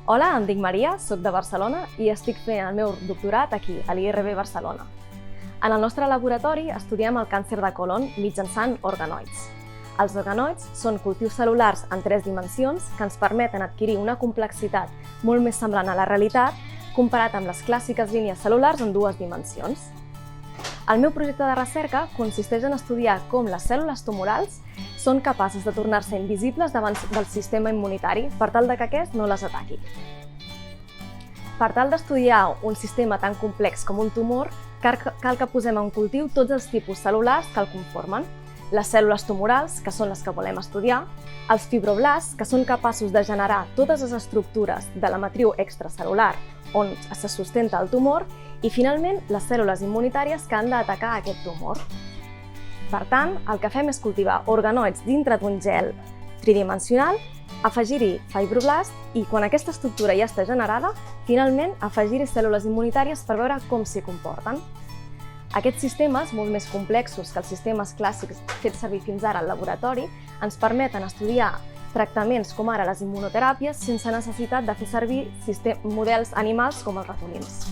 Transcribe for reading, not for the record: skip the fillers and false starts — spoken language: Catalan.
Hola, em dic Maria, soc de Barcelona i estic fent el meu doctorat aquí, a l'IRB Barcelona. En el nostre laboratori estudiem el càncer de colon mitjançant organoids. Els organoids són cultius cel·lulars en 3 dimensions que ens permeten adquirir una complexitat molt més semblant a la realitat comparat amb les clàssiques línies cel·lulars en 2 dimensions. El meu projecte de recerca consisteix en estudiar com les cèl·lules tumorals són capaces de tornar-se invisibles davant del sistema immunitari per tal que aquest no les ataqui. Per tal d'estudiar un sistema tan complex com un tumor, cal que posem en cultiu tots els tipus cel·lulars que el conformen. Les cèl·lules tumorals, que són les que volem estudiar, els fibroblasts, que són capaços de generar totes les estructures de la matriu extracel·lular on se sustenta el tumor, i finalment les cèl·lules immunitàries que han d'atacar aquest tumor. Per tant, el que fem és cultivar organoids dintre d'un gel tridimensional, afegir-hi fibroblasts i quan aquesta estructura ja està generada, finalment afegir-hi cèl·lules immunitàries per veure com s'hi comporten. Aquests sistemes, molt més complexos que els sistemes clàssics fets servir fins ara al laboratori, ens permeten estudiar tractaments com ara les immunoteràpies sense necessitat de fer servir models animals com els ratolins.